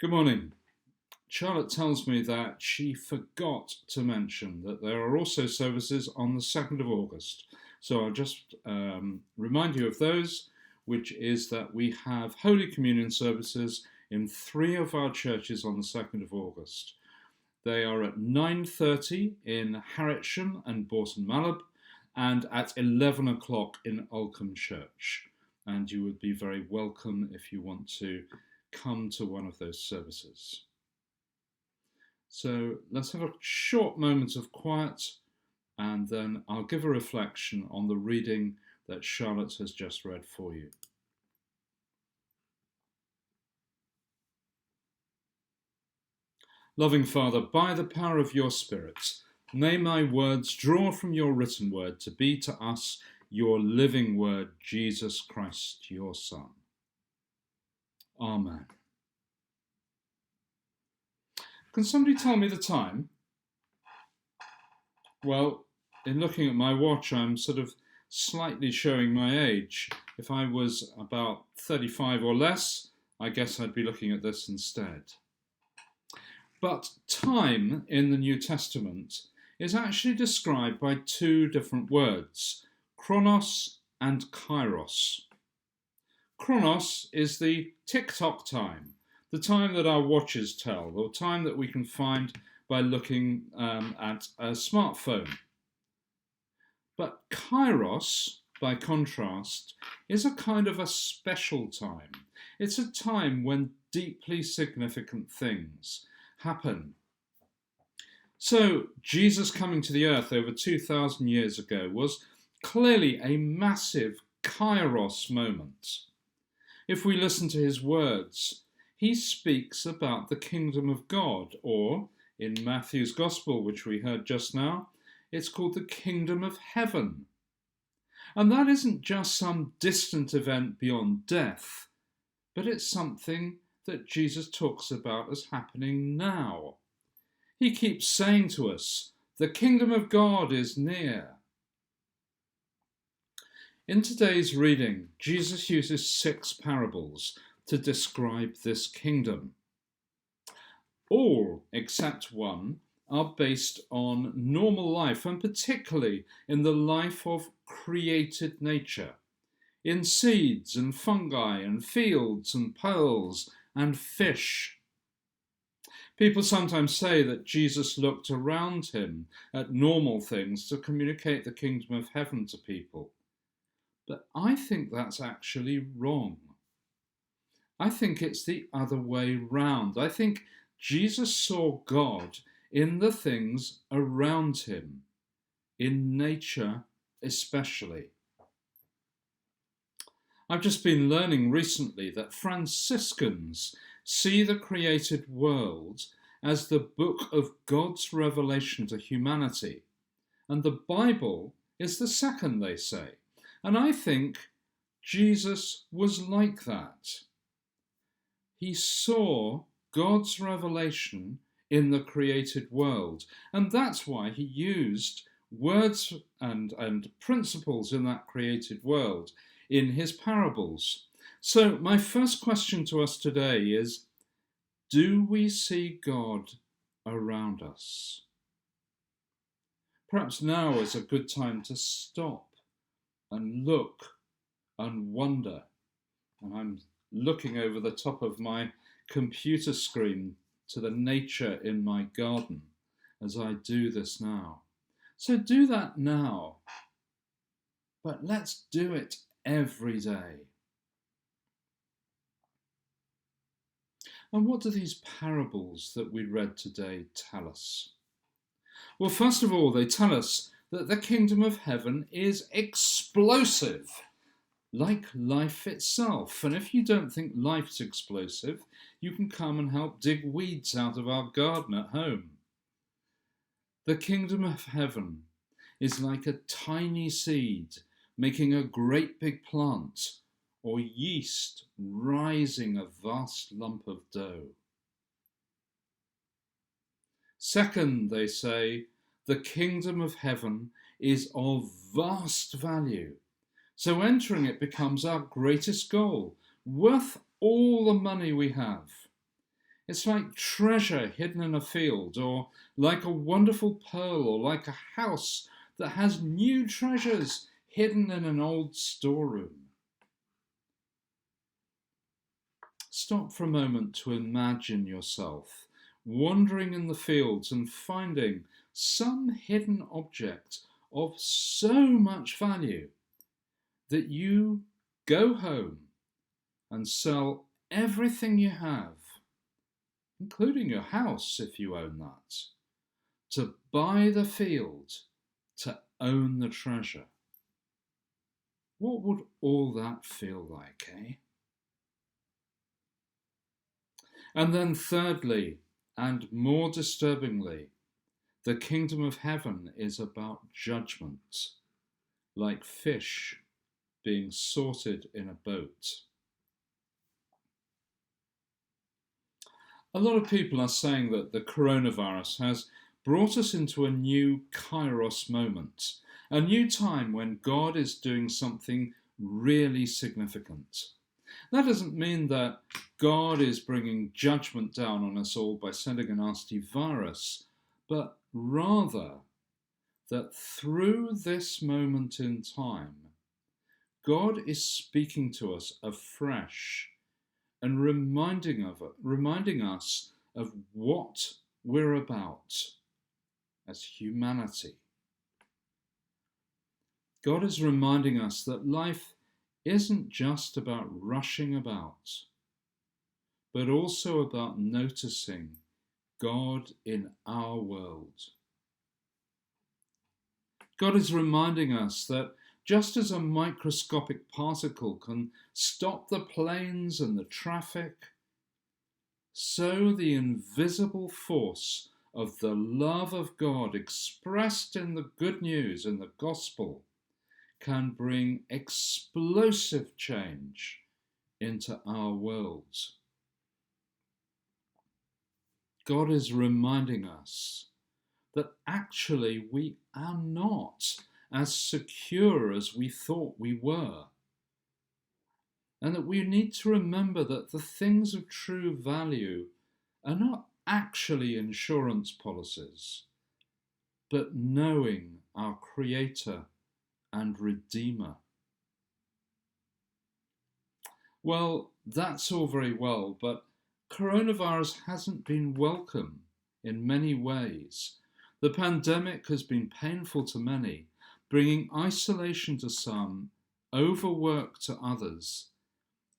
Good morning. Charlotte tells me that she forgot to mention that there are also services on the 2nd of August. So I'll just remind you of those, which is that we have Holy Communion services in three of our churches on the 2nd of August. They are at 9:30 in Harwich and Bourton Malab and at 11 o'clock in Oldcombe Church. And you would be very welcome if you want to come to one of those services. So let's have a short moment of quiet and then I'll give a reflection on the reading that Charlotte has just read for you. Loving Father, by the power of your Spirit, may my words draw from your written word to be to us your living word, Jesus Christ, your Son. Amen. Can somebody tell me the time? Well, in looking at my watch, I'm sort of slightly showing my age. If I was about 35 or less, I guess I'd be looking at this instead. But time in the New Testament is actually described by two different words, chronos and kairos. Chronos is the tick-tock time, the time that our watches tell, the time that we can find by looking at a smartphone. But kairos, by contrast, is a kind of a special time. It's a time when deeply significant things happen. So Jesus coming to the earth over 2,000 years ago was clearly a massive kairos moment. If we listen to his words, he speaks about the kingdom of God, or in Matthew's Gospel, which we heard just now, it's called the kingdom of heaven. And that isn't just some distant event beyond death, but it's something that Jesus talks about as happening now. He keeps saying to us, the kingdom of God is near. In today's reading, Jesus uses 6 parables to describe this kingdom. All, except one, are based on normal life, and particularly in the life of created nature, in seeds and fungi and fields and pearls and fish. People sometimes say that Jesus looked around him at normal things to communicate the kingdom of heaven to people. But I think that's actually wrong. I think it's the other way round. I think Jesus saw God in the things around him, in nature especially. I've just been learning recently that Franciscans see the created world as the book of God's revelation to humanity, and the Bible is the second, they say. And I think Jesus was like that. He saw God's revelation in the created world, and that's why he used words and principles in that created world in his parables. So my first question to us today is, do we see God around us? Perhaps now is a good time to stop and look and wonder. And I'm looking over the top of my computer screen to the nature in my garden as I do this now. So do that now, but let's do it every day. And what do these parables that we read today tell us? Well, first of all, they tell us that the kingdom of heaven is explosive, like life itself. And if you don't think life's explosive, you can come and help dig weeds out of our garden at home. The kingdom of heaven is like a tiny seed making a great big plant, or yeast rising a vast lump of dough. Second, they say, the kingdom of heaven is of vast value. So entering it becomes our greatest goal, worth all the money we have. It's like treasure hidden in a field, or like a wonderful pearl, or like a house that has new treasures hidden in an old storeroom. Stop for a moment to imagine yourself wandering in the fields and finding some hidden object of so much value that you go home and sell everything you have, including your house if you own that, to buy the field, to own the treasure. What would all that feel like, eh? And then thirdly, and more disturbingly, the kingdom of heaven is about judgment, like fish being sorted in a boat. A lot of people are saying that the coronavirus has brought us into a new kairos moment, a new time when God is doing something really significant. That doesn't mean that God is bringing judgment down on us all by sending a nasty virus, but rather that through this moment in time, God is speaking to us afresh and reminding us of what we're about as humanity. God is reminding us that life isn't just about rushing about, but also about noticing God in our world. God is reminding us that just as a microscopic particle can stop the planes and the traffic, so the invisible force of the love of God expressed in the good news in the gospel can bring explosive change into our worlds. God is reminding us that actually we are not as secure as we thought we were, and that we need to remember that the things of true value are not actually insurance policies, but knowing our Creator and Redeemer. Well, that's all very well, but coronavirus hasn't been welcome in many ways. The pandemic has been painful to many, bringing isolation to some, overwork to others,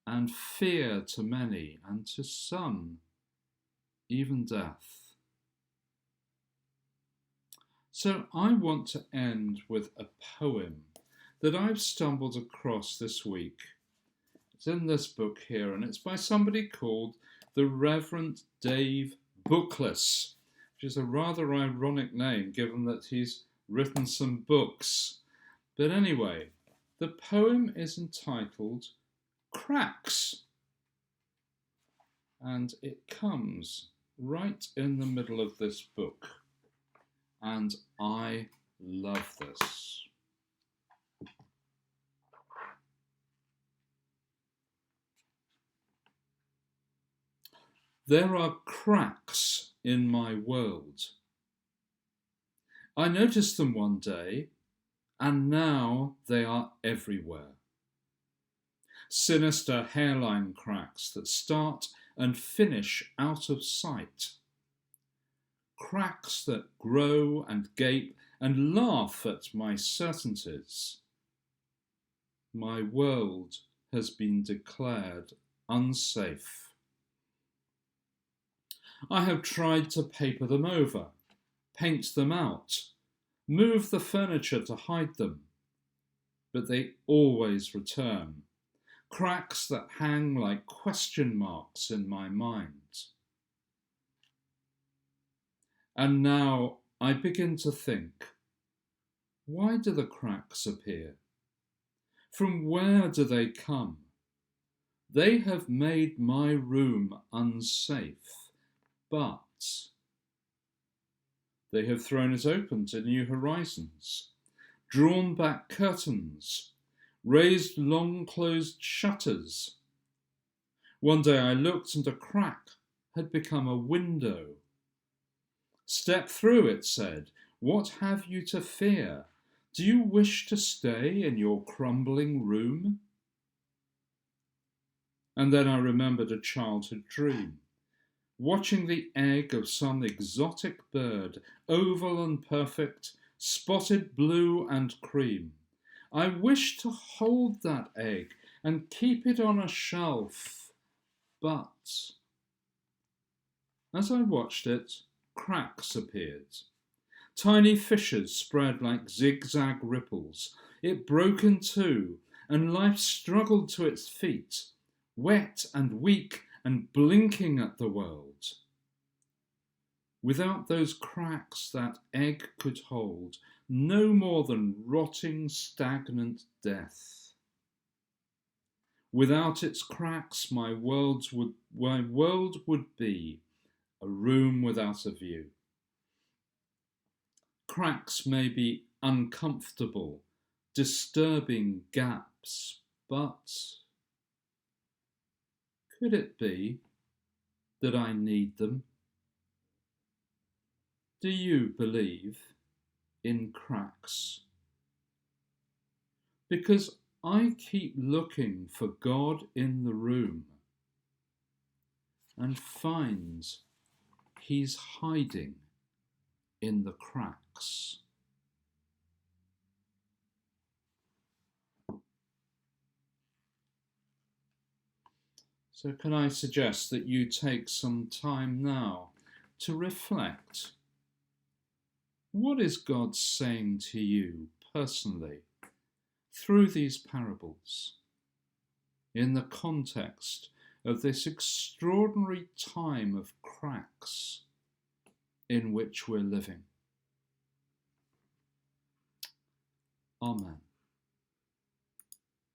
and fear to many, and to some, even death. So I want to end with a poem that I've stumbled across this week. It's in this book here, and it's by somebody called the Reverend Dave Bookless, which is a rather ironic name given that he's written some books. But anyway, the poem is entitled Cracks, and it comes right in the middle of this book, and I love this. There are cracks in my world. I noticed them one day, and now they are everywhere. Sinister hairline cracks that start and finish out of sight. Cracks that grow and gape and laugh at my certainties. My world has been declared unsafe. I have tried to paper them over, paint them out, move the furniture to hide them, but they always return. Cracks that hang like question marks in my mind. And now I begin to think, why do the cracks appear? From where do they come? They have made my room unsafe, but they have thrown it open to new horizons, drawn back curtains, raised long closed shutters. One day I looked and a crack had become a window. "Step through," it said. "What have you to fear? Do you wish to stay in your crumbling room?" And then I remembered a childhood dream, watching the egg of some exotic bird, oval and perfect, spotted blue and cream. I wished to hold that egg and keep it on a shelf, but as I watched it, cracks appeared. Tiny fissures spread like zigzag ripples. It broke in two, and life struggled to its feet, wet and weak and blinking at the world. Without those cracks that egg could hold, no more than rotting, stagnant death. Without its cracks, my world would be a room without a view. Cracks may be uncomfortable, disturbing gaps, but could it be that I need them? Do you believe in cracks? Because I keep looking for God in the room and find He's hiding in the cracks. So can I suggest that you take some time now to reflect? What is God saying to you personally through these parables in the context of this extraordinary time of cracks in which we're living? Amen.